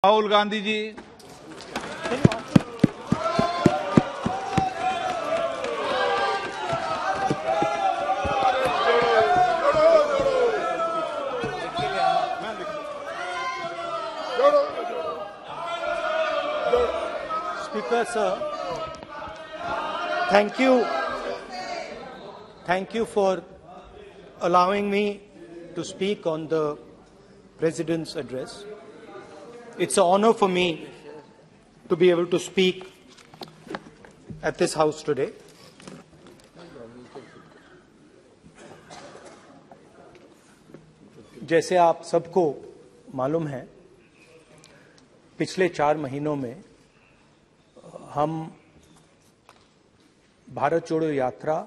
Rahul Gandhi ji. Speaker sir, thank you for allowing me to speak on the President's address. It's an honor for me to be able to speak at this House today. जैसे आप सबको मालूम है, पिछले 4 महीनों में हम भारत जोड़ो यात्रा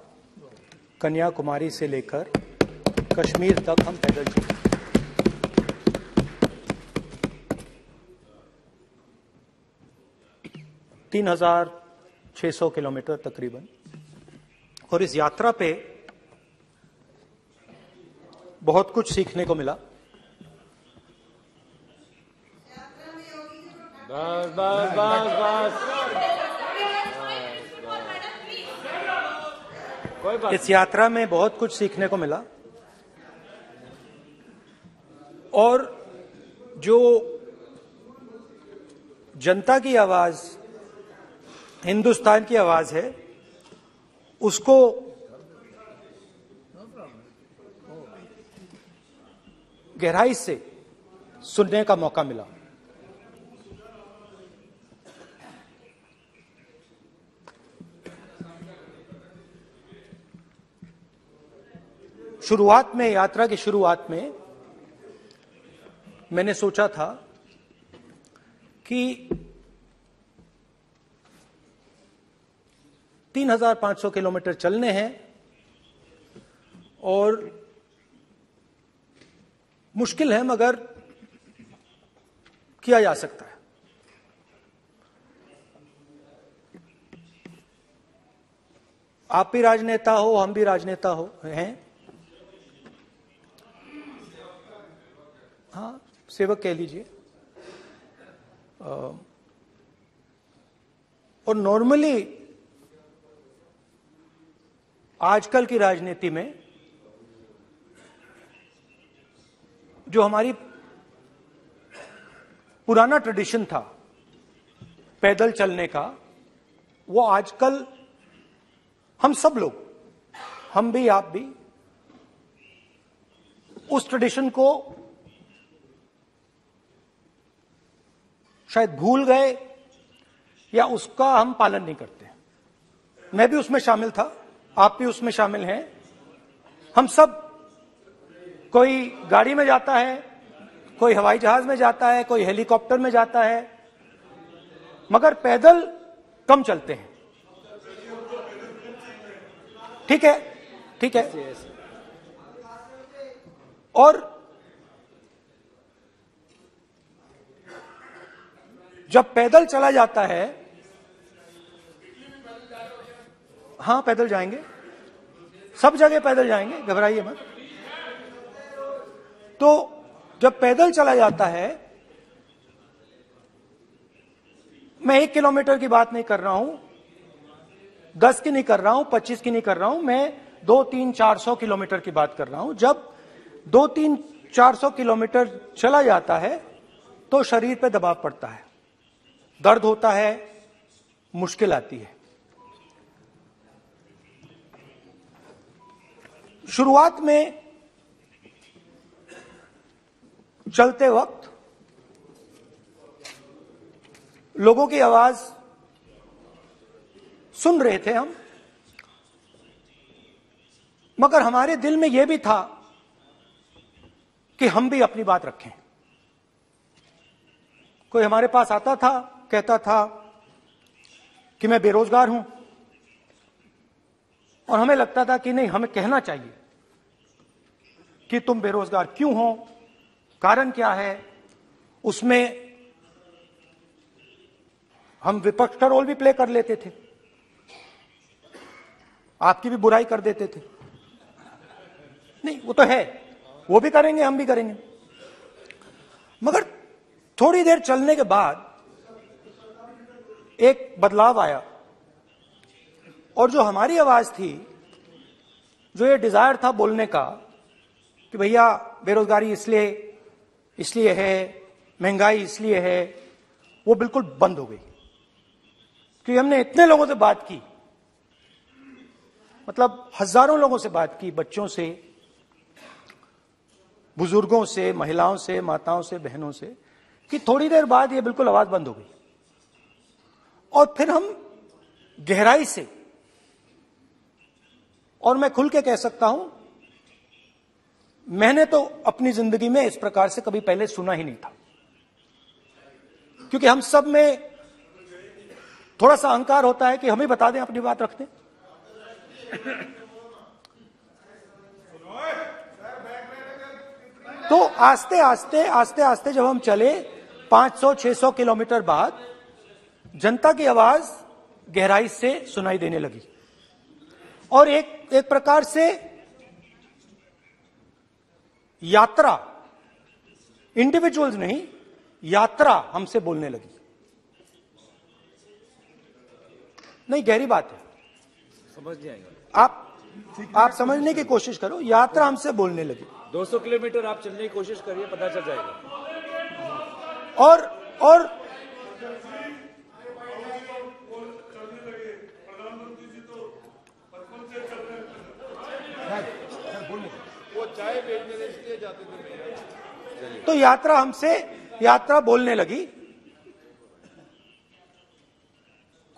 कन्याकुमारी से लेकर कश्मीर तक हम पैदल चले। 3,600 किलोमीटर तकरीबन। और इस यात्रा पे बहुत कुछ सीखने को मिला। इस यात्रा में बहुत कुछ सीखने को मिला और जो जनता की आवाज, हिंदुस्तान की आवाज है, उसको गहराई से सुनने का मौका मिला। शुरुआत में, यात्रा की शुरुआत में मैंने सोचा था कि 3,500 किलोमीटर चलने हैं और मुश्किल है मगर किया जा सकता है। आप भी राजनेता हो, हम भी राजनेता हैं। हाँ, सेवक कह लीजिए। और नॉर्मली आजकल की राजनीति में जो हमारी पुराना ट्रेडिशन था पैदल चलने का, वो आजकल हम सब लोग, हम भी आप भी, उस ट्रेडिशन को शायद भूल गए या उसका हम पालन नहीं करते। मैं भी उसमें शामिल था, आप भी उसमें शामिल हैं। हम सब, कोई गाड़ी में जाता है, कोई हवाई जहाज में जाता है, कोई हेलीकॉप्टर में जाता है, मगर पैदल कम चलते हैं। ठीक है, ठीक है। और जब पैदल चला जाता है, हाँ पैदल जाएंगे, सब जगह पैदल जाएंगे, घबराइए मत। तो जब पैदल चला जाता है, मैं 1 किलोमीटर की बात नहीं कर रहा हूं, 10 की नहीं कर रहा हूं, 25 की नहीं कर रहा हूं, मैं 200-300-400 किलोमीटर की बात कर रहा हूं। जब 200-300-400 किलोमीटर चला जाता है तो शरीर पे दबाव पड़ता है, दर्द होता है, मुश्किल आती है। शुरुआत में चलते वक्त लोगों की आवाज सुन रहे थे हम, मगर हमारे दिल में यह भी था कि हम भी अपनी बात रखें। कोई हमारे पास आता था, कहता था कि मैं बेरोजगार हूं, और हमें लगता था कि नहीं, हमें कहना चाहिए कि तुम बेरोजगार क्यों हो, कारण क्या है। उसमें हम विपक्ष का रोल भी प्ले कर लेते थे, आपकी भी बुराई कर देते थे। नहीं, वो तो है, वो भी करेंगे, हम भी करेंगे, मगर थोड़ी देर चलने के बाद एक बदलाव आया और जो हमारी आवाज थी, जो ये डिजायर था बोलने का कि भैया बेरोजगारी इसलिए है, महंगाई इसलिए है, वो बिल्कुल बंद हो गई। क्योंकि हमने इतने लोगों से बात की, मतलब हजारों लोगों से बात की, बच्चों से, बुजुर्गों से, महिलाओं से, माताओं से, बहनों से, कि थोड़ी देर बाद ये बिल्कुल आवाज बंद हो गई। और फिर हम गहराई से, और मैं खुल के कह सकता हूं, मैंने तो अपनी जिंदगी में इस प्रकार से कभी पहले सुना ही नहीं था। क्योंकि हम सब में थोड़ा सा अहंकार होता है कि हम ही बता दें, अपनी बात रख दें। तो आस्ते आस्ते जब हम चले 500-600 किलोमीटर बाद, जनता की आवाज गहराई से सुनाई देने लगी और एक प्रकार से यात्रा, इंडिविजुअल्स नहीं, यात्रा हमसे बोलने लगी। नहीं, गहरी बात है, समझ नहीं आएगा। आप समझने की कोशिश करो। यात्रा हमसे बोलने लगी। 200 किलोमीटर आप चलने की कोशिश करिए, पता चल जाएगा। और वो चाय बेचने इसलिए जाते थे। तो यात्रा बोलने लगी।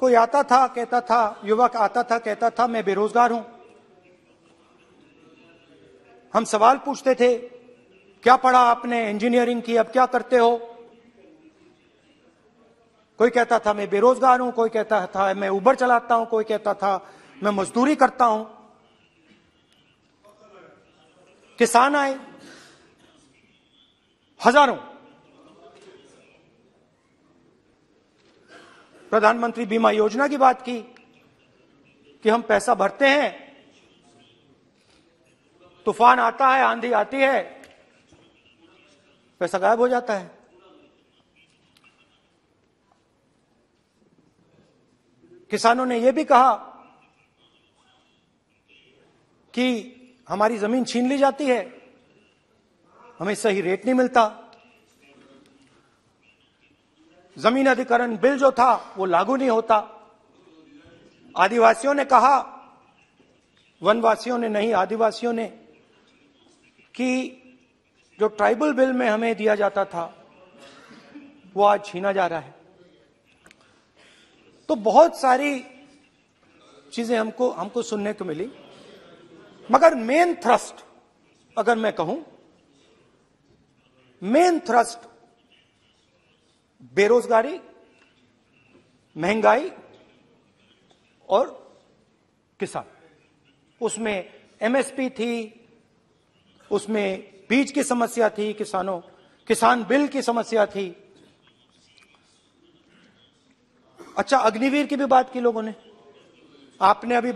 कोई आता था, कहता था, युवक आता था, कहता था मैं बेरोजगार हूं। हम सवाल पूछते थे, क्या पढ़ा आपने? इंजीनियरिंग की, अब क्या करते हो? कोई कहता था मैं बेरोजगार हूं, कोई कहता था मैं उबर चलाता हूं, कोई कहता था मैं मजदूरी करता हूं। किसान आए हजारों। प्रधानमंत्री बीमा योजना की बात की कि हम पैसा भरते हैं, तूफान आता है, आंधी आती है, पैसा गायब हो जाता है। किसानों ने यह भी कहा कि हमारी जमीन छीन ली जाती है, हमें सही रेट नहीं मिलता। जमीन अधिग्रहण बिल जो था वो लागू नहीं होता। आदिवासियों ने कहा, वनवासियों ने नहीं, आदिवासियों ने, कि जो ट्राइबल बिल में हमें दिया जाता था वो आज छीना जा रहा है। तो बहुत सारी चीजें हमको सुनने को मिली, मगर मेन थ्रस्ट, अगर मैं कहूं, मेन थ्रस्ट बेरोजगारी, महंगाई और किसान। उसमें एमएसपी थी, उसमें बीज की समस्या थी, किसान बिल की समस्या थी। अच्छा, अग्निवीर की भी बात की लोगों ने। आपने अभी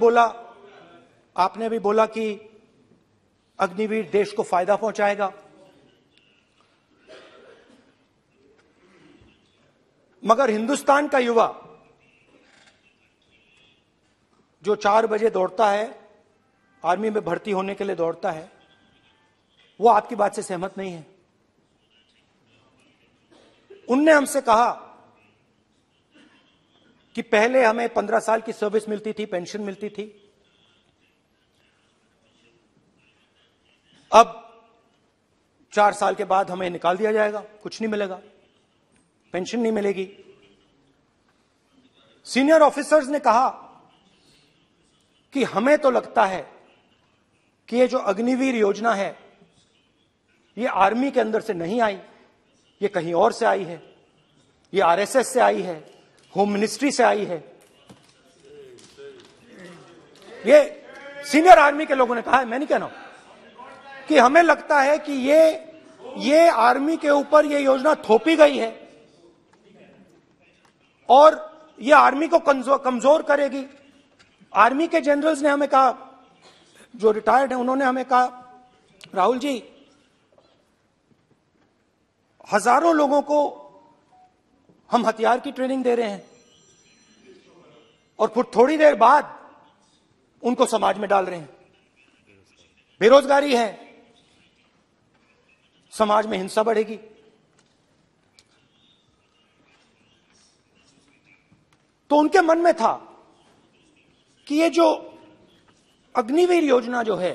बोला कि अग्निवीर देश को फायदा पहुंचाएगा, मगर हिंदुस्तान का युवा जो 4 बजे दौड़ता है, आर्मी में भर्ती होने के लिए दौड़ता है, वो आपकी बात से सहमत नहीं है। उनने हमसे कहा कि पहले हमें 15 साल की सर्विस मिलती थी, पेंशन मिलती थी, अब 4 साल के बाद हमें निकाल दिया जाएगा, कुछ नहीं मिलेगा, पेंशन नहीं मिलेगी। सीनियर ऑफिसर्स ने कहा कि हमें तो लगता है कि ये जो अग्निवीर योजना है ये आर्मी के अंदर से नहीं आई, ये कहीं और से आई है, ये आरएसएस से आई है, होम मिनिस्ट्री से आई है। ये सीनियर आर्मी के लोगों ने कहा है, मैं नहीं कह रहा हूं, कि हमें लगता है कि ये आर्मी के ऊपर ये योजना थोपी गई है और ये आर्मी को कमजोर करेगी। आर्मी के जनरल्स ने हमें कहा, जो रिटायर्ड हैं, उन्होंने हमें कहा, राहुल जी, हजारों लोगों को हम हथियार की ट्रेनिंग दे रहे हैं और फिर थोड़ी देर बाद उनको समाज में डाल रहे हैं। बेरोजगारी है, समाज में हिंसा बढ़ेगी। तो उनके मन में था कि ये जो अग्निवीर योजना जो है,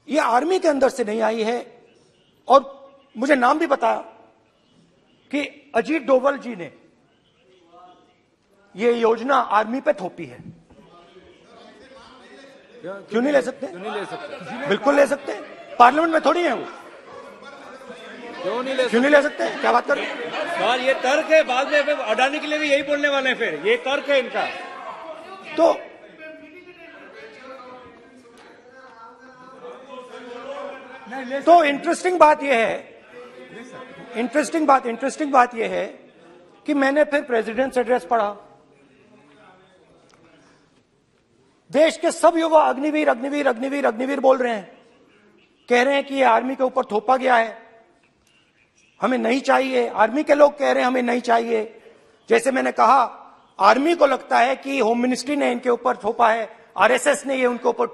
ये आर्मी के अंदर से नहीं आई है। और मुझे नाम भी बताया कि अजीत डोभाल जी ने ये योजना आर्मी पे थोपी है। क्यों नहीं ले सकते? क्यों नहीं ले सकते? बिल्कुल ले सकते हैं, पार्लियामेंट में थोड़ी है वो। क्यों नहीं ले क्यों नहीं ले सकते? क्या बात कर रहे हैं? सवाल ये तर्क है, बाद में अडानी के लिए भी यही बोलने वाले हैं, फिर ये तर्क है इनका। तो इंटरेस्टिंग बात यह है, इंटरेस्टिंग बात यह है कि मैंने फिर प्रेसिडेंट्स एड्रेस पढ़ा। देश के सब युवा अग्निवीर अग्निवीर अग्निवीर अग्निवीर बोल रहे हैं, कह रहे हैं कि ये आर्मी के ऊपर थोपा गया है, हमें नहीं चाहिए। आर्मी के लोग कह रहे हैं हमें नहीं चाहिए। जैसे मैंने कहा, आर्मी को लगता है कि होम मिनिस्ट्री ने इनके ऊपर थोपा है, आरएसएस ने ये उनके ऊपर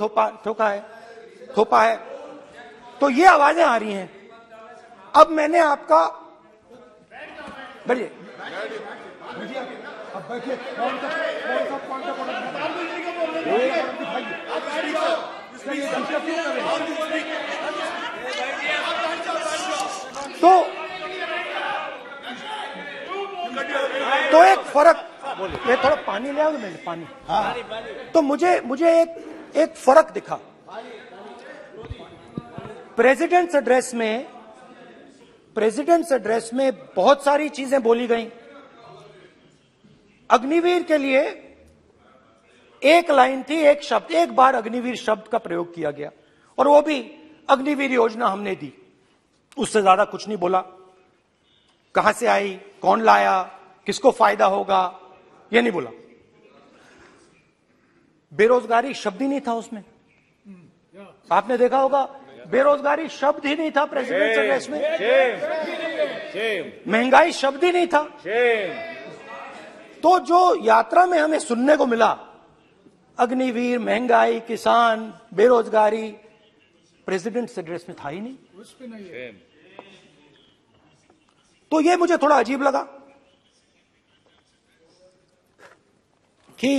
थोपा है। तो ये आवाजें आ रही हैं। अब मैंने आपका बैठिए, अब बैठिए, तो एक फर्क, ये थोड़ा पानी ले आओगे? मैंने पानी, तो मुझे एक फर्क दिखा प्रेसिडेंट्स एड्रेस में बहुत सारी चीजें बोली गई। अग्निवीर के लिए एक लाइन थी, एक शब्द, एक बार अग्निवीर शब्द का प्रयोग किया गया, और वो भी अग्निवीर योजना हमने दी, उससे ज्यादा कुछ नहीं बोला। कहां से आई, कौन लाया, किसको फायदा होगा, ये नहीं बोला। बेरोजगारी शब्द ही नहीं था उसमें। आपने देखा होगा, बेरोजगारी शब्द ही नहीं था प्रेसिडेंट एड्रेस में। महंगाई शब्द ही नहीं था। तो जो यात्रा में हमें सुनने को मिला, अग्निवीर, महंगाई, किसान, बेरोजगारी, प्रेसिडेंट एड्रेस में था ही नहीं। तो ये मुझे थोड़ा अजीब लगा कि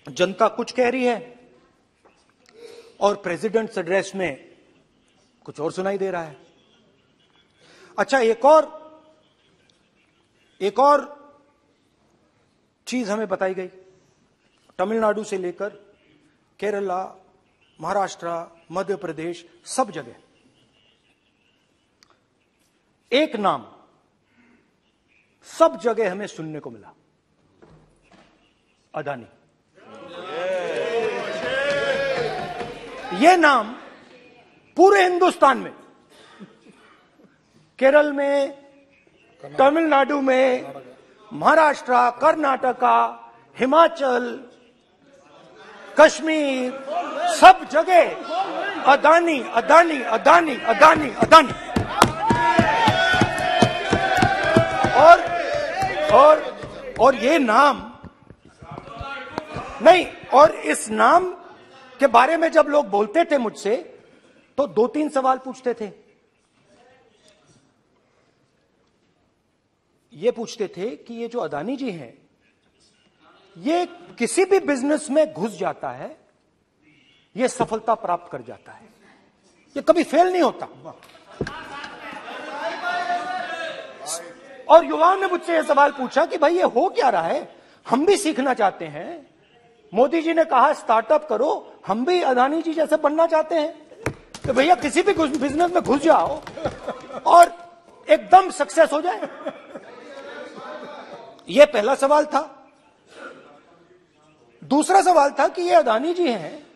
जनता कुछ कह रही है और प्रेसिडेंट एड्रेस में कुछ और सुनाई दे रहा है। अच्छा, एक और चीज हमें बताई गई। तमिलनाडु से लेकर केरला, महाराष्ट्र, मध्य प्रदेश, सब जगह एक नाम सब जगह हमें सुनने को मिला, अदानी। यह नाम पूरे हिंदुस्तान में, केरल में, तमिलनाडु में, महाराष्ट्र, कर्नाटका, हिमाचल, कश्मीर, सब जगह अदानी अदानी अदानी अदानी अदानी। और ये नाम नहीं, और इस नाम के बारे में जब लोग बोलते थे मुझसे, तो 2-3 सवाल पूछते थे। ये पूछते थे कि ये जो अदानी जी हैं, ये किसी भी बिजनेस में घुस जाता है, ये सफलता प्राप्त कर जाता है, ये कभी फेल नहीं होता। और युवाओं ने मुझसे यह सवाल पूछा कि भाई ये हो क्या रहा है, हम भी सीखना चाहते हैं। मोदी जी ने कहा स्टार्टअप करो, हम भी अदानी जी जैसे बनना चाहते हैं। तो भैया किसी भी बिजनेस में घुस जाओ और एकदम सक्सेस हो जाए। यह पहला सवाल था। दूसरा सवाल था कि ये अदानी जी हैं,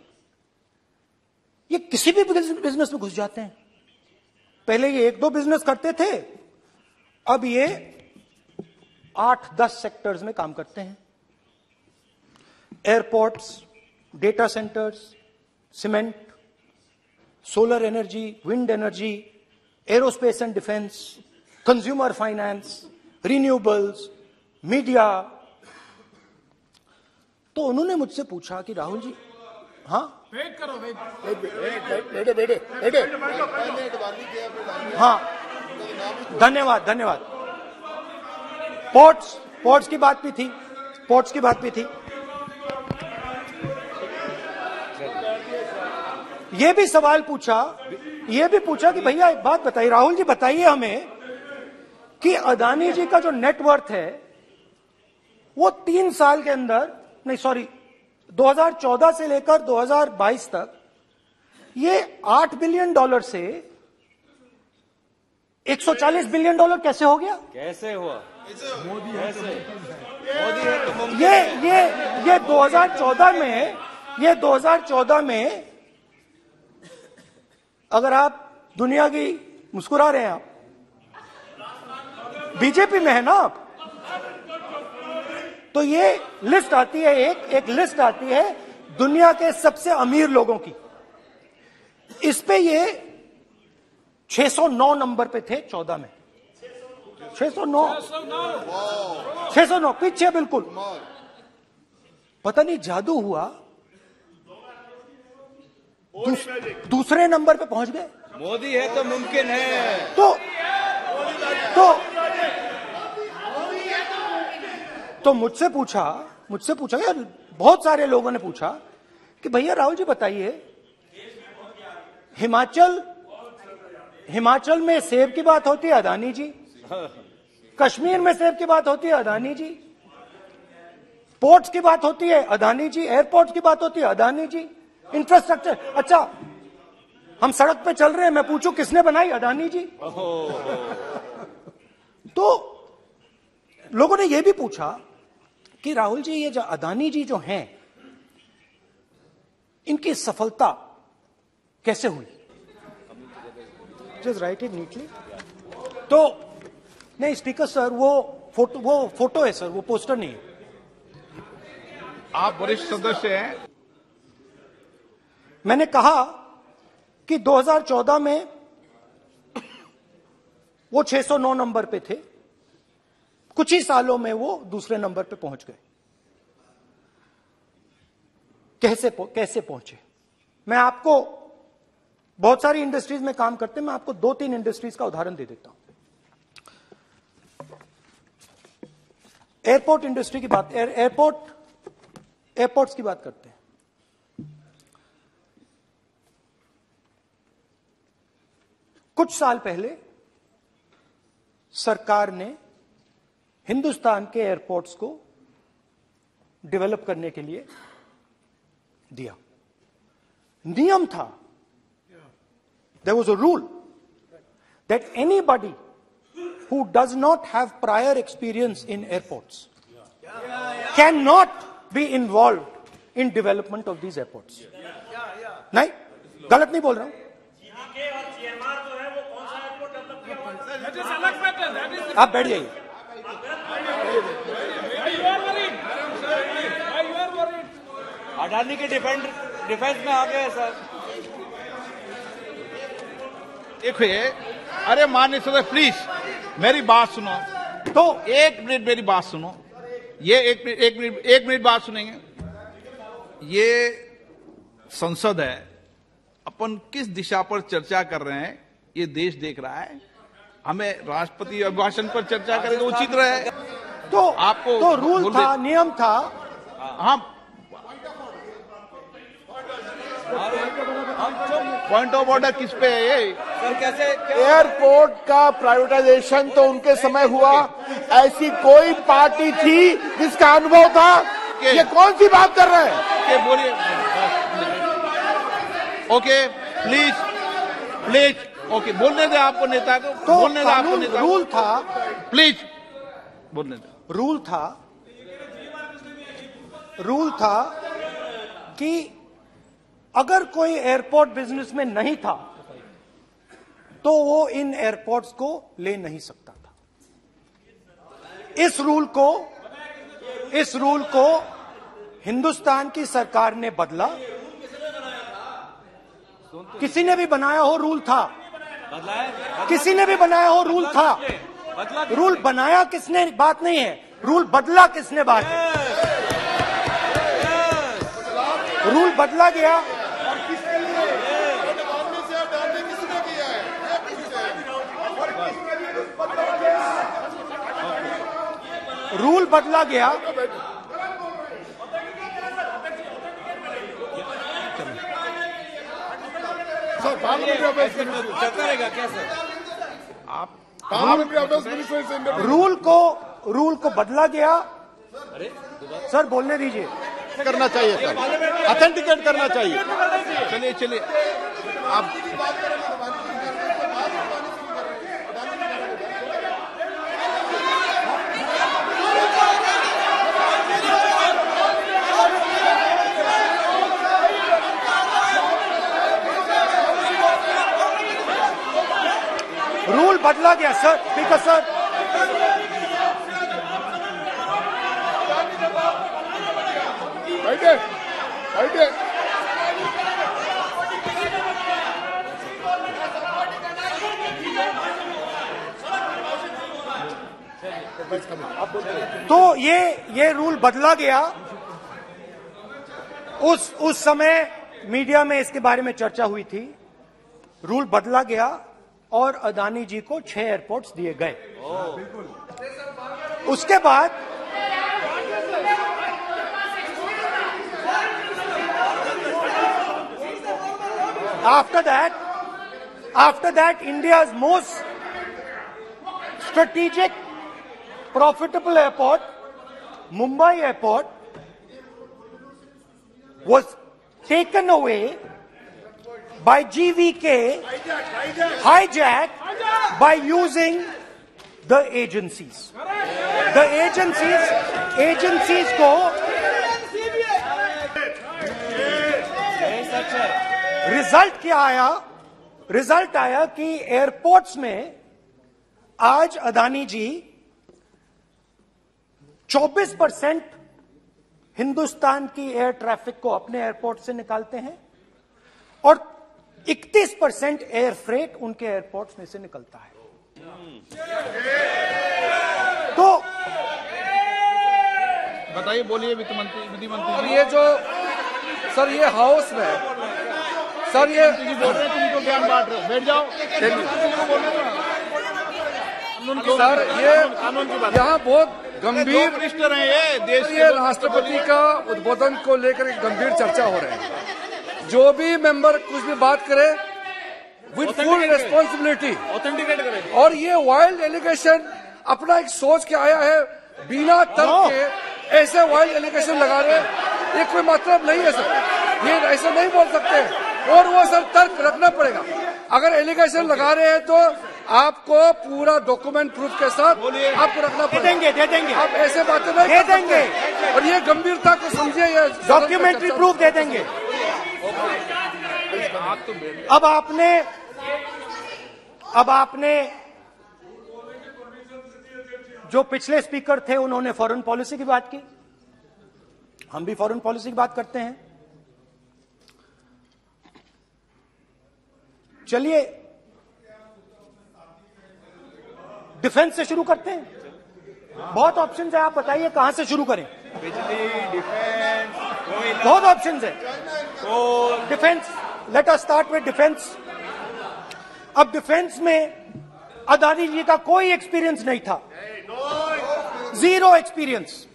ये किसी भी बिजनेस में घुस जाते हैं। पहले ये 1-2 बिजनेस करते थे, अब ये 8-10 सेक्टर्स में काम करते हैं। Airports, data centres, cement, solar energy, wind energy, aerospace and defence, consumer finance, renewables, media. तो उन्होंने मुझसे पूछा कि राहुल जी, हाँ वेट करो, हाँ, धन्यवाद। पोर्ट्स की बात भी थी, ये भी सवाल पूछा, कि भैया एक बात बताइए, राहुल जी बताइए हमें कि अदानी जी का जो नेटवर्थ है वो 3 साल के अंदर, नहीं सॉरी, 2014 से लेकर 2022 तक ये $8 बिलियन से $140 बिलियन कैसे हो गया? कैसे हुआ? मोदी है तो मुमकिन ये 2014 में अगर आप दुनिया की, मुस्कुरा रहे हैं आप, बीजेपी में है ना आप, तो ये लिस्ट आती है, एक लिस्ट आती है दुनिया के सबसे अमीर लोगों की। इस पे ये 609 नंबर पे थे 14 में, 609 पीछे बिल्कुल। पता नहीं जादू हुआ, दूसरे नंबर पे पहुंच गए। मोदी है तो मुमकिन है। तो मुझसे पूछा यार, बहुत सारे लोगों ने पूछा कि भैया राहुल जी बताइए, हिमाचल में सेब की बात होती है, अदानी जी। कश्मीर में सेब की बात होती है, अदानी जी। पोर्ट्स की बात होती है, अदानी जी। एयरपोर्ट्स की बात होती है, अदानी जी। इंफ्रास्ट्रक्चर, अच्छा हम सड़क पे चल रहे हैं, मैं पूछूं किसने बनाई? अदानी जी। तो लोगों ने यह भी पूछा कि राहुल जी, ये जो अदानी जी जो हैं, इनकी सफलता कैसे हुई? Just right it neatly. तो नहीं स्पीकर सर, वो फोटो है सर, वो पोस्टर नहीं है। आप वरिष्ठ सदस्य हैं। मैंने कहा कि 2014 में वो 609 नंबर पे थे, कुछ ही सालों में वो दूसरे नंबर पे पहुंच गए। कैसे पहुंचे? मैं आपको, बहुत सारी इंडस्ट्रीज में काम करते हैं, मैं आपको 2-3 इंडस्ट्रीज का उदाहरण दे देता हूं। एयरपोर्ट इंडस्ट्री की बात, एयरपोर्ट्स की बात करते हैं। कुछ साल पहले सरकार ने हिंदुस्तान के एयरपोर्ट्स को डेवलप करने के लिए दिया। नियम था, there was a rule that anybody who does not have prior experience in airports cannot be involved in development of these airports. नहीं, गलत नहीं बोल रहा हूं। आप बैठ जाइए। अडानी के डिफेंस में आ गए सर। देखिए, अरे माननीय सदस्य प्लीज मेरी बात सुनो। तो 1 मिनट मेरी बात सुनो। ये एक मिनट बात सुनेंगे। ये संसद है, अपन किस दिशा पर चर्चा कर रहे हैं ये देश देख रहा है। हमें राष्ट्रपति अभिभाषण पर चर्चा करें तो उचित रहे। तो आपको तो रूल था, नियम था। हाँ, पॉइंट ऑफ ऑर्डर किस पे है ये? सर कैसे एयरपोर्ट का प्राइवेटाइजेशन तो उनके समय हुआ, ऐसी कोई पार्टी थी जिसका अनुभव था? ये कौन सी बात कर रहे हैं? बोलिए। ओके प्लीज ओके, बोलने दे आपको नेता को, तो बोलने दे आपको नेता को। रूल था, प्लीज बोलने दे। रूल था कि अगर कोई एयरपोर्ट बिजनेस में नहीं था तो वो इन एयरपोर्ट्स को ले नहीं सकता था। इस रूल को हिंदुस्तान की सरकार ने बदला। किसी ने भी बनाया हो, रूल था। बदला है, किसी ने भी बनाया हो, रूल था। बदला रूल बनाया किसने बात नहीं है, रूल बदला किसने बात है। रूल बदला गया, रूल बदला गया। सर पार्लियामेंट्री अफेयर्स चलता रहेगा क्या sir? Parliamentary affairs minister rule को बदला गया। सर बोलने दीजिए। करना चाहिए सर, ऑथेंटिकेट करना चाहिए। चलिए चलिए आप रूल बदला गया सर, स्पीकर सर। बैठे बैठे तो ये रूल बदला गया। उस समय मीडिया में इसके बारे में चर्चा हुई थी। रूल बदला गया और अदानी जी को 6 एयरपोर्ट्स दिए गए। उसके बाद after that India's most strategic profitable airport, Mumbai airport, was taken away by GVK, hijacked by using the agencies. The agencies को रिजल्ट क्या आया? रिजल्ट आया कि एयरपोर्ट्स में आज अदानी जी 24% हिंदुस्तान की एयर ट्रैफिक को अपने एयरपोर्ट से निकालते हैं और 31% एयर फ्रेट उनके एयरपोर्ट्स में से निकलता है। तो बताइए, बोलिए विधि मंत्री। और ये जो सर ये हाउस में सर ये बोल रहे हैं, तुम तो ज्ञान बांट रहे हो, बैठ जाओ। सर ये यहाँ बहुत गंभीर मिनिस्टर हैं ये देश ये राष्ट्रपति का उद्बोधन को लेकर एक गंभीर चर्चा हो रही है। जो भी मेंबर कुछ भी बात करे विद फुल रिस्पॉन्सिबिलिटी ऑथेंटिकेट करें। और ये वाइल्ड एलिगेशन अपना एक सोच के आया है, बिना तर्क के ऐसे वाइल्ड एलिगेशन लगा रहे, ये कोई मतलब नहीं है सर, ये ऐसे नहीं बोल सकते और वो सर तर्क रखना पड़ेगा। अगर एलिगेशन लगा रहे हैं तो आपको पूरा डॉक्यूमेंट प्रूफ के साथ आपको रखना पड़ेगा। दे देंगे आप ऐसे बातें नहीं दे कर सकते। देंगे और ये गंभीरता को समझिए, ये डॉक्यूमेंट्री प्रूफ दे देंगे। अब आपने जो पिछले स्पीकर थे उन्होंने फॉरेन पॉलिसी की बात की, हम भी फॉरेन पॉलिसी की बात करते हैं। चलिए डिफेंस से शुरू करते हैं। बहुत ऑप्शंस है, आप बताइए कहां से शुरू करें। बिजली, डिफेंस, कोयला, बहुत ऑप्शंस है। Defence, let us start with defence. अब डिफेंस में अदानी जी का कोई एक्सपीरियंस नहीं था, जीरो एक्सपीरियंस।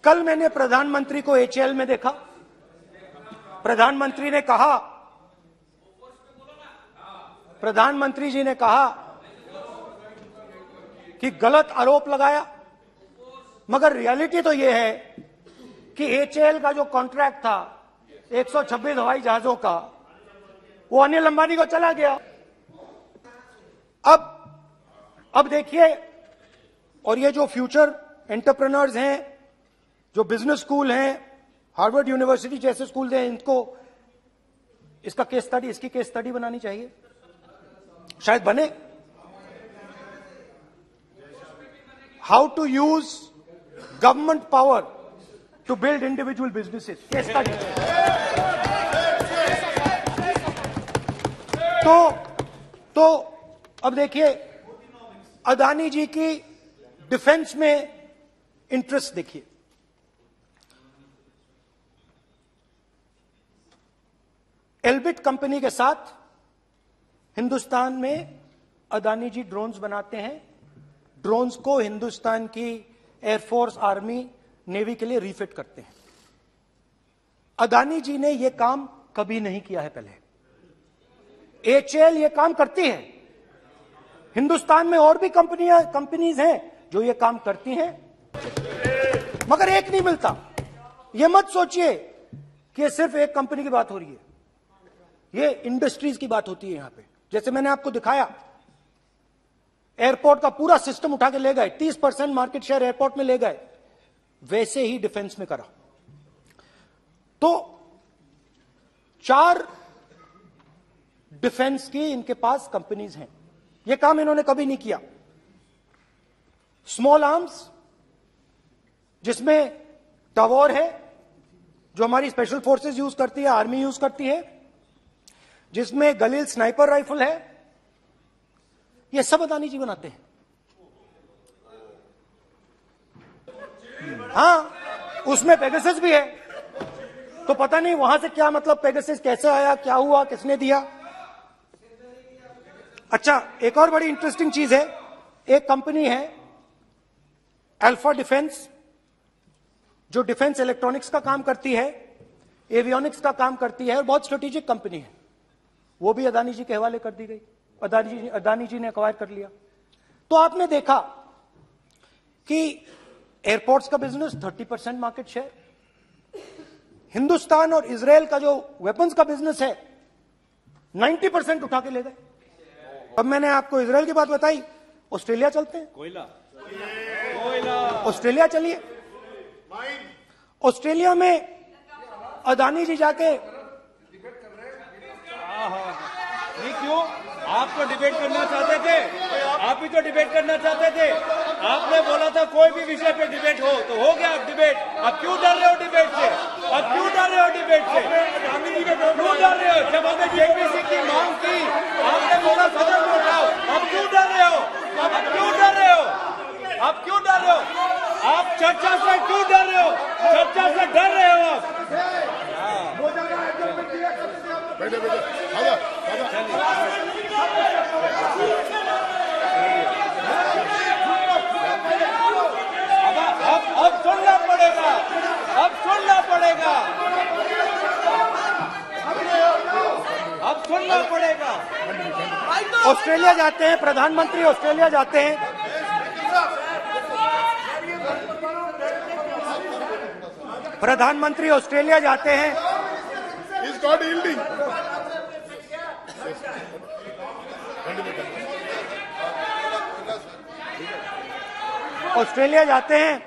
कल मैंने प्रधानमंत्री को HAL में देखा। प्रधानमंत्री जी ने कहा कि गलत आरोप लगाया, मगर रियलिटी तो यह है कि HAL का जो कॉन्ट्रैक्ट था 126 हवाई जहाजों का, वो अनिल अंबानी को चला गया। अब देखिए, और ये जो फ्यूचर एंटरप्रेन्योर्स हैं, जो बिजनेस स्कूल हैं, हार्वर्ड यूनिवर्सिटी जैसे स्कूल हैं, इनको इसका केस स्टडी, इसकी केस स्टडी बनानी चाहिए, शायद बने। How to use government power to build individual businesses, case study. तो अब देखिए, अदानी जी की डिफेंस में इंटरेस्ट देखिए। एल्बिट कंपनी के साथ हिंदुस्तान में अदानी जी ड्रोन्स बनाते हैं। ड्रोन्स को हिंदुस्तान की एयरफोर्स, आर्मी, नेवी के लिए रिफिट करते हैं। अदानी जी ने यह काम कभी नहीं किया है पहले। एचएएल ये काम करती है। हिंदुस्तान में और भी कंपनीज हैं जो ये काम करती हैं, मगर एक नहीं मिलता। ये मत सोचिए कि सिर्फ एक कंपनी की बात हो रही है, ये इंडस्ट्रीज की बात होती है यहां पे। जैसे मैंने आपको दिखाया, एयरपोर्ट का पूरा सिस्टम उठा के ले गए, 30% मार्केट शेयर एयरपोर्ट में ले गए, वैसे ही डिफेंस में करा। तो 4 डिफेंस की इनके पास कंपनीज हैं। यह काम इन्होंने कभी नहीं किया। स्मॉल आर्म्स, जिसमें टवॉर है जो हमारी स्पेशल फोर्सेस यूज करती है, आर्मी यूज करती है, जिसमें गलील स्नाइपर राइफल है, ये सब अदानी जी बनाते हैं। हां, उसमें पेगासस भी है। तो पता नहीं वहां से क्या मतलब, पेगासस कैसे आया, क्या हुआ, किसने दिया। अच्छा, एक और बड़ी इंटरेस्टिंग चीज है, एक कंपनी है अल्फा डिफेंस, जो डिफेंस इलेक्ट्रॉनिक्स का काम करती है, एवियोनिक्स का काम करती है, और बहुत स्ट्रेटेजिक कंपनी है। वो भी अदानी जी के हवाले कर दी गई, अदानी जी ने एक्वायर कर लिया। तो आपने देखा कि एयरपोर्ट्स का बिजनेस 30% मार्केट शेयर, हिंदुस्तान और इजराइल का जो वेपन्स का बिजनेस है 90% उठा के ले गए। अब मैंने आपको इजराइल की बात बताई, ऑस्ट्रेलिया चलते हैं। कोयला ऑस्ट्रेलिया चलिए। ऑस्ट्रेलिया में अदानी जी जाके, नहीं क्यों, आप तो डिबेट करना चाहते थे, आप भी तो डिबेट करना चाहते थे। आपने बोला था कोई भी विषय पे डिबेट हो तो हो गया डिबेट। अब क्यों डर रहे हो डिबेट से? अब क्यों डर रहे हो डिबेट से? क्यों डर रहे हो? जब हमने जेपीसी की मांग की, आपने बोला सदन में उठाओ। अब क्यों डर रहे हो? अब क्यों डर रहे हो? अब क्यों डर रहे हो? आप चर्चा से क्यों डर रहे हो? चर्चा से डर रहे हो आप। अब सुनना पड़ेगा, अब सुनना पड़ेगा, अब सुनना पड़ेगा। ऑस्ट्रेलिया जाते हैं, प्रधानमंत्री ऑस्ट्रेलिया जाते हैं। प्रधानमंत्री ऑस्ट्रेलिया जाते हैं। ऑस्ट्रेलिया जाते हैं।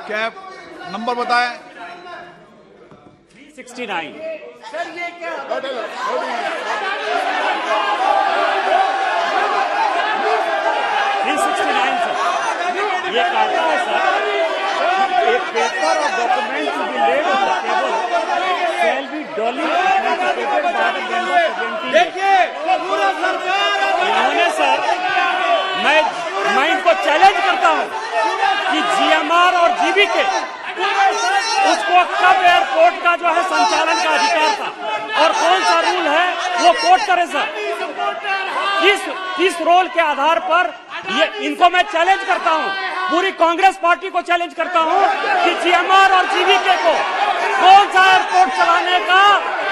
क्या नंबर बताएं? 369। सर ये क्या 369 सर, ये कहता है सर, एक पेपर और document to be laid on the table shall be duly authenticated by the member presenting. देखिए पूरा सरकार इन्होंने सर, मैं इनको चैलेंज करता हूं कि जीएमआर और जीबीके, उसको कब एयरपोर्ट का जो है संचालन का अधिकार था और कौन सा रूल है वो कोट करे सर। किस रोल के आधार पर ये, इनको मैं चैलेंज करता हूं, पूरी कांग्रेस पार्टी को चैलेंज करता हूं कि जीएमआर और जीबीके को कौन सा एयरपोर्ट चलाने का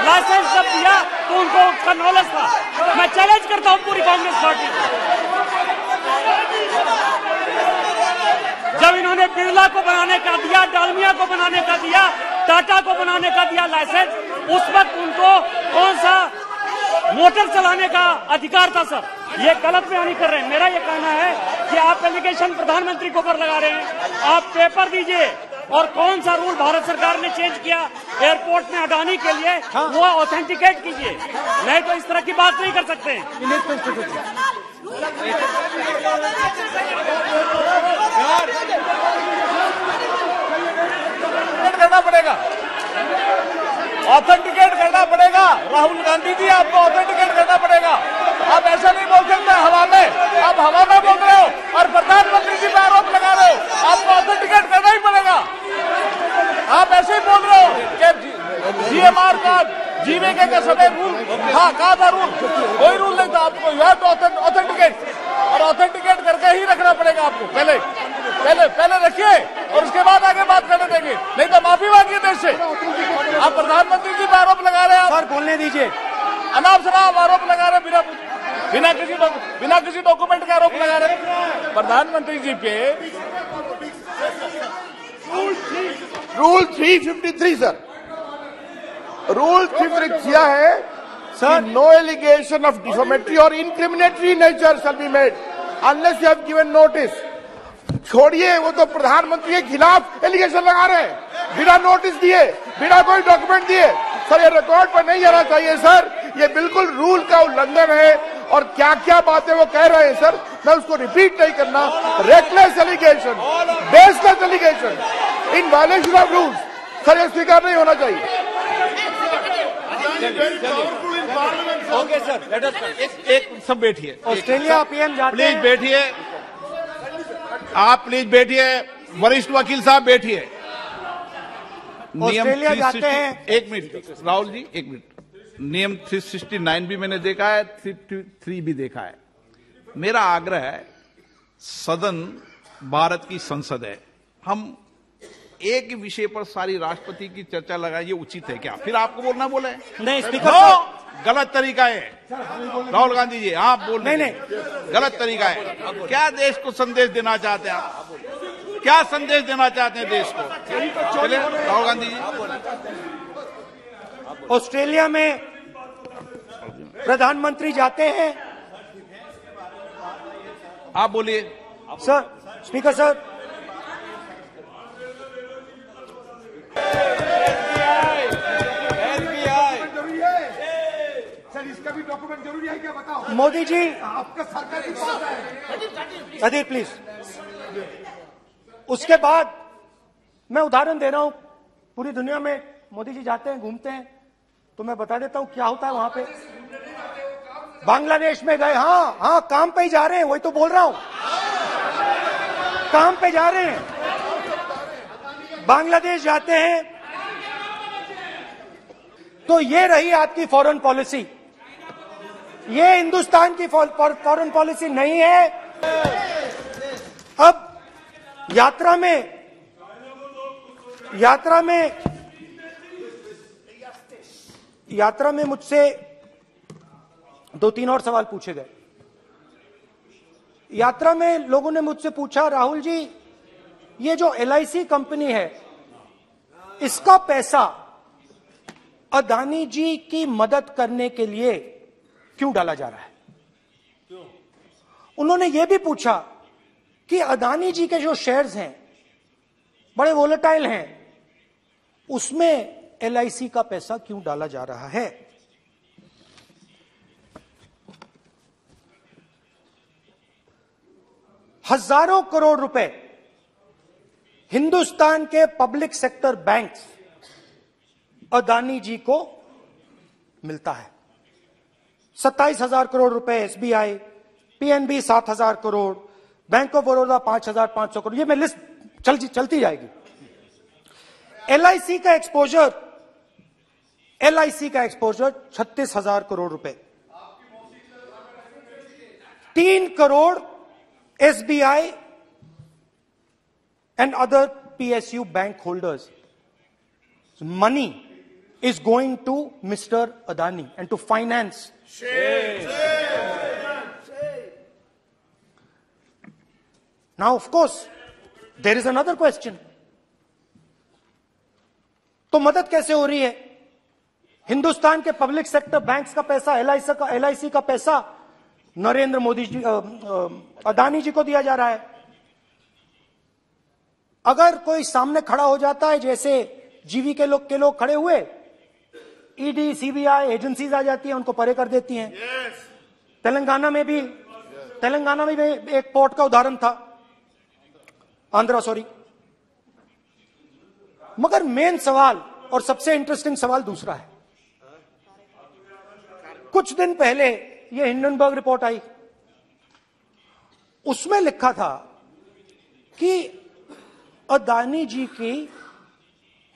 लाइसेंस जब दिया तो उनको उसका नॉलेज था। मैं चैलेंज करता हूं पूरी कांग्रेस पार्टी को। जब इन्होंने बिरला को बनाने का दिया, डालमिया को बनाने का दिया, टाटा को बनाने का दिया लाइसेंस, उस वक्त उनको कौन सा मोटर चलाने का अधिकार था सर? ये गलत बयानी कर रहे हैं। मेरा ये कहना है कि आप एलिगेशन प्रधानमंत्री को ऊपर लगा रहे हैं, आप पेपर दीजिए और कौन सा रूल भारत सरकार ने चेंज किया एयरपोर्ट में अडानी के लिए, वो ऑथेंटिकेट कीजिए, नहीं तो इस तरह की बात नहीं कर सकते हैं। करना पड़ेगा, ऑथेंटिकेट करना करना पड़ेगा। राहुल गांधी जी, आपको ऑथेंटिकेट करना पड़ेगा। आप ऐसा नहीं बोल सकते हवा में, आप हवा में बोल रहे हो और प्रधानमंत्री जी पर आरोप लगा रहे हो। आपको ऑथेंटिकेट करना ही पड़ेगा। आप ऐसे ही बोल रहे हो कि जीएमआर का जीवीके के समय रूल था, कहा था रूल, कोई रूल नहीं था। आपको यू हैव टू ऑथेंटिकेट, और ऑथेंटिकेट करके ही रखना पड़ेगा आपको। पहले रखिए और उसके बाद आगे बात करने देंगे, नहीं तो माफी मांगिए देश से। आप प्रधानमंत्री जी पर आरोप लगा रहे हैं, सर बोलने दीजिए। अनाप शनाप आरोप लगा रहे हैं, बिना किसी डॉक्यूमेंट के आरोप लगा रहे हैं प्रधानमंत्री जी पे। रूल 353 सर, रूल 353 किया है sir, no allegation of defamatory और incriminatory nature shall be made unless you have given notice. छोड़िए, वो तो प्रधानमंत्री के खिलाफ एलिगेशन लगा रहे हैं बिना नोटिस दिए, बिना कोई डॉक्यूमेंट दिए। सर ये रिकॉर्ड पर नहीं जाना चाहिए सर, ये बिल्कुल रूल का उल्लंघन है। और क्या क्या बातें वो कह रहे हैं सर, मैं उसको रिपीट नहीं करना। Reckless allegation, baseless allegation in violation of rules, sir ये स्वीकार नहीं होना चाहिए। ओके सर, लेट अस एक सब बैठिए, ऑस्ट्रेलिया पीएम जाते प्लीज हैं। बैठिए, आप प्लीज बैठिए, वरिष्ठ वकील साहब बैठिए। ऑस्ट्रेलिया जाते हैं। एक मिनट राहुल जी, एक मिनट। नियम 369 भी मैंने देखा है, 333 भी देखा है। मेरा आग्रह है, सदन भारत की संसद है, हम एक ही विषय पर सारी राष्ट्रपति की चर्चा लगाए, ये उचित है क्या? फिर आपको बोलना बोले नहीं स्पीकर, गलत तरीका है राहुल गांधी जी, आप बोल नहीं, गलत तरीका है। क्या देश को संदेश देना चाहते हैं आप? क्या संदेश देना चाहते हैं देश को? चलिए राहुल गांधी जी। ऑस्ट्रेलिया में प्रधानमंत्री जाते हैं। आप बोलिए सर, स्पीकर सर, सर इसका भी डॉक्यूमेंट जरूरी है क्या, बताओ। मोदी जी, आपका सरकार की पास है। अधीर प्लीज। उसके बाद मैं उदाहरण दे रहा हूं, पूरी दुनिया में मोदी जी जाते हैं, घूमते हैं, तो मैं बता देता हूं क्या होता है वहां पे। बांग्लादेश में गए, हाँ काम पे ही जा रहे हैं, वही तो बोल रहा हूं, काम पे जा रहे हैं। बांग्लादेश जाते हैं तो ये रही आपकी फॉरेन पॉलिसी। ये हिंदुस्तान की फॉरेन पॉलिसी नहीं है। अब यात्रा में मुझसे 2-3 और सवाल पूछे गए। यात्रा में लोगों ने मुझसे पूछा, राहुल जी ये जो LIC कंपनी है, इसका पैसा अदानी जी की मदद करने के लिए क्यों डाला जा रहा है? उन्होंने यह भी पूछा कि अदानी जी के जो शेयर्स हैं बड़े वोलेटाइल हैं, उसमें LIC का पैसा क्यों डाला जा रहा है? हजारों करोड़ रुपए हिंदुस्तान के पब्लिक सेक्टर बैंक्स अदानी जी को मिलता है। 27,000 करोड़ रुपए SBI, PNB 7,000 crore, bank of Baroda 5,500 crore, ये मैं लिस्ट चलती जाएगी। LIC का एक्सपोजर 36,000 करोड़ रुपए, 3 crore SBI and other PSU bank holders. Money is going to Mr. Adani and to finance. Now, of course, there is another question. तो मदद कैसे हो रही है? हिंदुस्तान के पब्लिक सेक्टर बैंक्स का पैसा, LIC का पैसा नरेंद्र मोदी जी, अदानी जी को दिया जा रहा है। अगर कोई सामने खड़ा हो जाता है, जैसे जीवी के लोग खड़े हुए, ED, CBI एजेंसीज आ जाती है, उनको परे कर देती हैं। तेलंगाना में भी एक पोर्ट का उदाहरण था, मगर मेन सवाल और सबसे इंटरेस्टिंग सवाल दूसरा है। कुछ दिन पहले ये हिंडनबर्ग रिपोर्ट आई, उसमें लिखा था कि अदानी जी की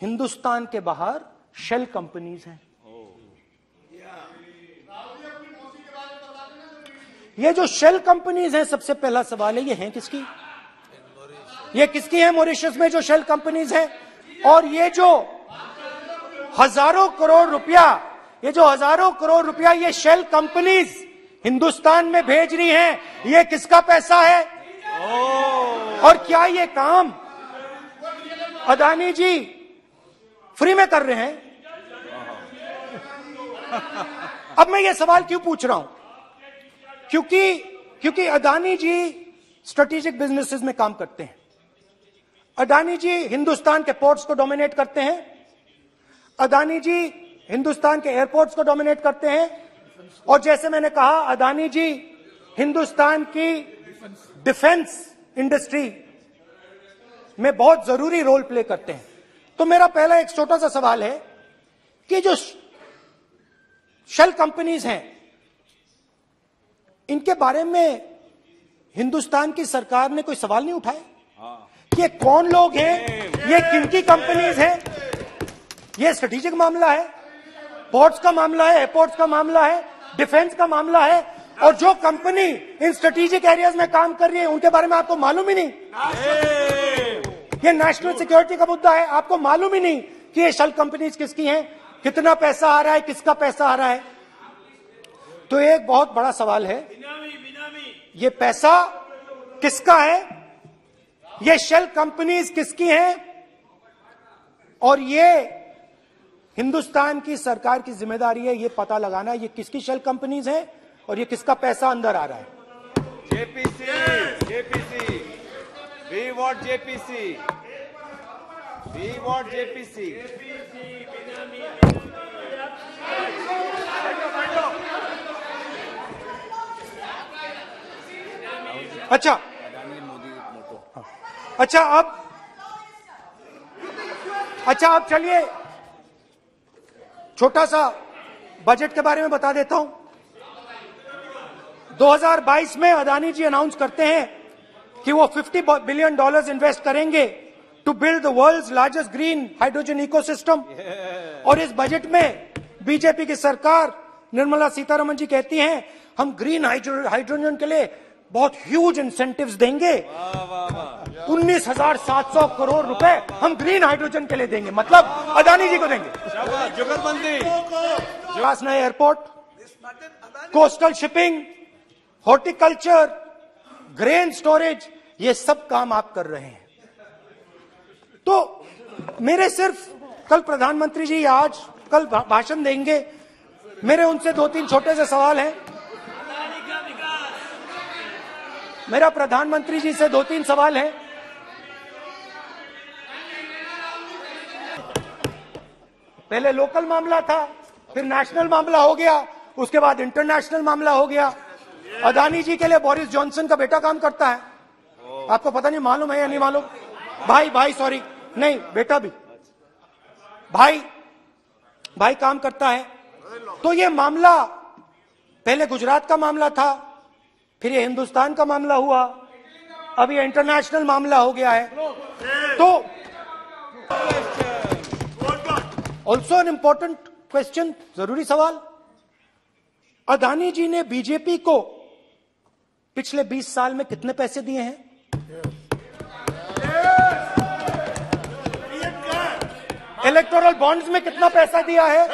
हिंदुस्तान के बाहर शेल कंपनीज हैं। ये जो शेल कंपनीज हैं, सबसे पहला सवाल है ये हैं किसकी? ये किसकी है मॉरिशस में जो शेल कंपनीज हैं? और ये जो हजारों करोड़ रुपया ये शेल कंपनीज हिंदुस्तान में भेज रही हैं, ये किसका पैसा है? और क्या ये काम अदानी जी फ्री में कर रहे हैं? अब मैं ये सवाल क्यों पूछ रहा हूं? क्योंकि अदानी जी स्ट्रेटेजिक बिजनेसेस में काम करते हैं। अदानी जी हिंदुस्तान के पोर्ट्स को डोमिनेट करते हैं। अदानी जी हिंदुस्तान के एयरपोर्ट्स को डोमिनेट करते हैं। और जैसे मैंने कहा, अदानी जी हिंदुस्तान की डिफेंस इंडस्ट्री में बहुत जरूरी रोल प्ले करते हैं। तो मेरा पहला एक छोटा सा सवाल है कि जो शेल कंपनीज हैं, इनके बारे में हिंदुस्तान की सरकार ने कोई सवाल नहीं उठाया कि ये कौन लोग हैं, ये किनकी कंपनीज हैं? ये स्ट्रेटेजिक मामला है, पोर्ट्स का मामला है, एयरपोर्ट्स का मामला है, डिफेंस का मामला है, और जो कंपनी इन स्ट्रेटेजिक एरियाज में काम कर रही है उनके बारे में आपको मालूम ही नहीं। ये नेशनल सिक्योरिटी का मुद्दा है, आपको मालूम ही नहीं कि ये शेल कंपनीज किसकी हैं, कितना पैसा आ रहा है, किसका पैसा आ रहा है। तो एक बहुत बड़ा सवाल है, ये पैसा किसका है, ये शेल कंपनीज किसकी हैं, और ये हिंदुस्तान की सरकार की जिम्मेदारी है ये पता लगाना ये किसकी शेल कंपनीज हैं और ये किसका पैसा अंदर आ रहा है। JPC, we want JPC, we want JPC. अच्छा अब चलिए छोटा सा बजट के बारे में बता देता हूं। 2022 में अदानी जी अनाउंस करते हैं कि वो $50 बिलियन इन्वेस्ट करेंगे to build the world's largest green hydrogen ecosystem. और इस बजट में बीजेपी की सरकार निर्मला सीतारमण जी कहती हैं हम ग्रीन हाइड्रोजन के लिए बहुत ह्यूज इंसेंटिव्स देंगे, 19,700 करोड़ रुपए हम ग्रीन हाइड्रोजन के लिए देंगे, मतलब अदानी जी को देंगे। नए airport, coastal shipping, horticulture, grain storage, ये सब काम आप कर रहे हैं। तो मेरे सिर्फ कल प्रधानमंत्री जी आज कल भाषण देंगे, मेरे उनसे 2-3 छोटे से सवाल हैं। मेरा प्रधानमंत्री जी से 2-3 सवाल हैं। पहले लोकल मामला था, फिर नेशनल मामला हो गया, उसके बाद इंटरनेशनल मामला हो गया। अदानी जी के लिए बोरिस जॉनसन का बेटा काम करता है, आपको पता नहीं मालूम है या नहीं मालूम? भाई सॉरी, नहीं बेटा भी, भाई काम करता है। तो ये मामला पहले गुजरात का मामला था, फिर ये हिंदुस्तान का मामला हुआ, अब ये इंटरनेशनल मामला हो गया है। तो ऑल्सो एन इंपॉर्टेंट क्वेश्चन, जरूरी सवाल, अदानी जी ने बीजेपी को पिछले 20 साल में कितने पैसे दिए हैं? इलेक्टोरल बॉन्ड्स में कितना पैसा दिया है?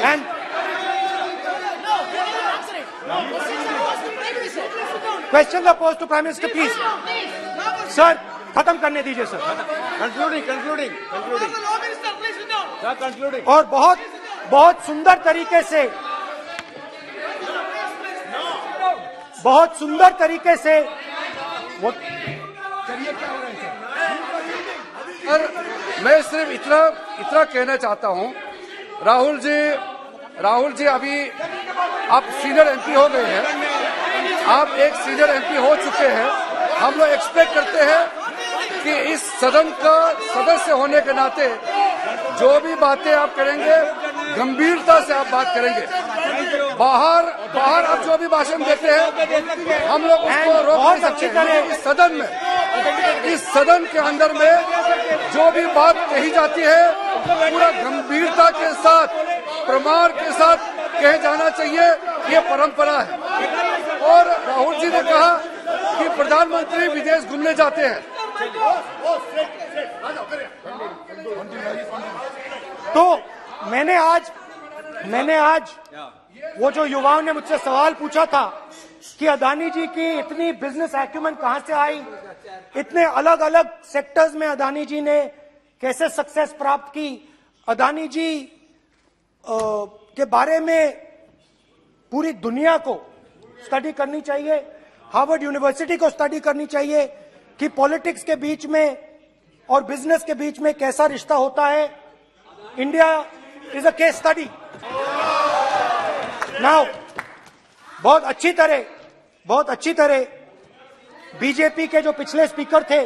And questions are posed to Prime Minister, please. Sir खत्म करने दीजिए सर। कंक्लूडिंग। और बहुत सुंदर तरीके से वो चलिए क्या हो रहा है सर? मैं सिर्फ इतना कहना चाहता हूं, राहुल जी राहुल जी अभी आप सीनियर एमपी हो गए हैं, आप एक सीनियर एमपी हो चुके हैं। हम लोग एक्सपेक्ट करते हैं कि इस सदन का सदस्य होने के नाते जो भी बातें आप करेंगे गंभीरता से आप बात करेंगे। बाहर आप जो भी भाषण देते हैं हम लोग उसको रोक नहीं सकते हैं। इस सदन के अंदर में जो भी बात कही जाती है पूरा गंभीरता के साथ प्रमाण के साथ कहे जाना चाहिए, ये परंपरा है। और राहुल जी ने कहा कि प्रधानमंत्री विदेश घूमने जाते हैं, तो मैंने आज वो जो युवाओं ने मुझसे सवाल पूछा था कि अदानी जी की इतनी बिजनेस एक्यूमेंट कहां से आई, इतने अलग अलग सेक्टर्स में अदानी जी ने कैसे सक्सेस प्राप्त की, अदानी जी के बारे में पूरी दुनिया को स्टडी करनी चाहिए, हार्वर्ड यूनिवर्सिटी को स्टडी करनी चाहिए कि पॉलिटिक्स के बीच में और बिजनेस के बीच में कैसा रिश्ता होता है। India is a case study. Now बहुत अच्छी तरह बीजेपी के जो पिछले स्पीकर थे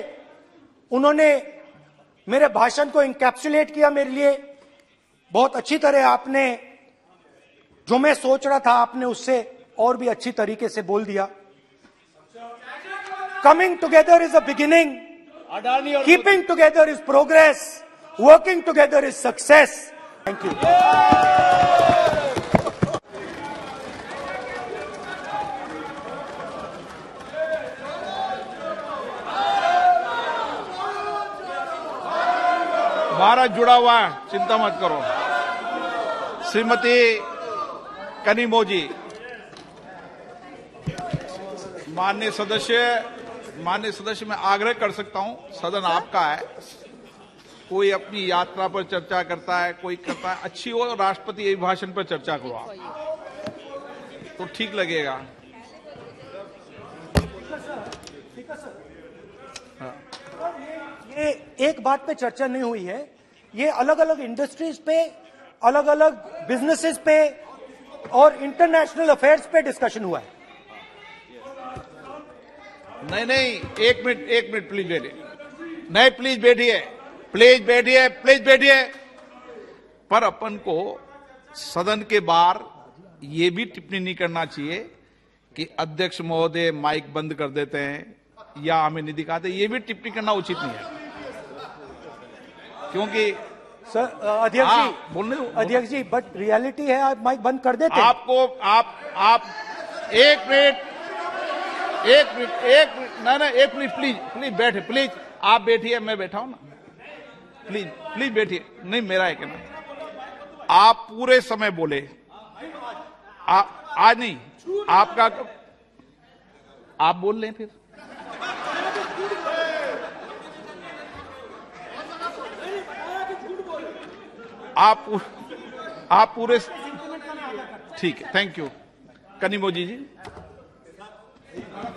उन्होंने मेरे भाषण को इंकैप्सुलेट किया मेरे लिए बहुत अच्छी तरह। आपने जो मैं सोच रहा था आपने उससे और भी अच्छी तरीके से बोल दिया। Coming together is a beginning, keeping together is progress, working together is success. Thank you. Bharat जुड़ा हुआ है, चिंता मत करो। श्रीमती कनिमोजी, माननीय सदस्य मैं आग्रह कर सकता हूं, सदन आपका है। कोई अपनी यात्रा पर चर्चा करता है, कोई करता है, अच्छी हो राष्ट्रपति अभिभाषण पर चर्चा करो आप, तो ठीक लगेगा। ये एक बात पे चर्चा नहीं हुई है, ये अलग अलग इंडस्ट्रीज पे, अलग अलग बिजनेसेस पे और इंटरनेशनल अफेयर्स पे डिस्कशन हुआ है। नहीं, एक मिनट प्लीज बैठिए। नहीं, प्लीज बैठिए। पर अपन को सदन के बाहर ये भी टिप्पणी नहीं करना चाहिए कि अध्यक्ष महोदय माइक बंद कर देते हैं या हमें नहीं दिखाते, ये भी टिप्पणी करना उचित नहीं है। क्योंकि सर अध्यक्ष जी बट रियलिटी है, आप माइक बंद कर देते हैं। आप एक मिनट प्लीज बैठे, प्लीज आप बैठिए, मैं बैठा हूं ना, प्लीज बैठिए। नहीं, मेरा है कहना, आप पूरे समय बोले, आज नहीं आपका, आप बोल लें फिर। आप पूरे ठीक है। Thank you Kanimozhi ji.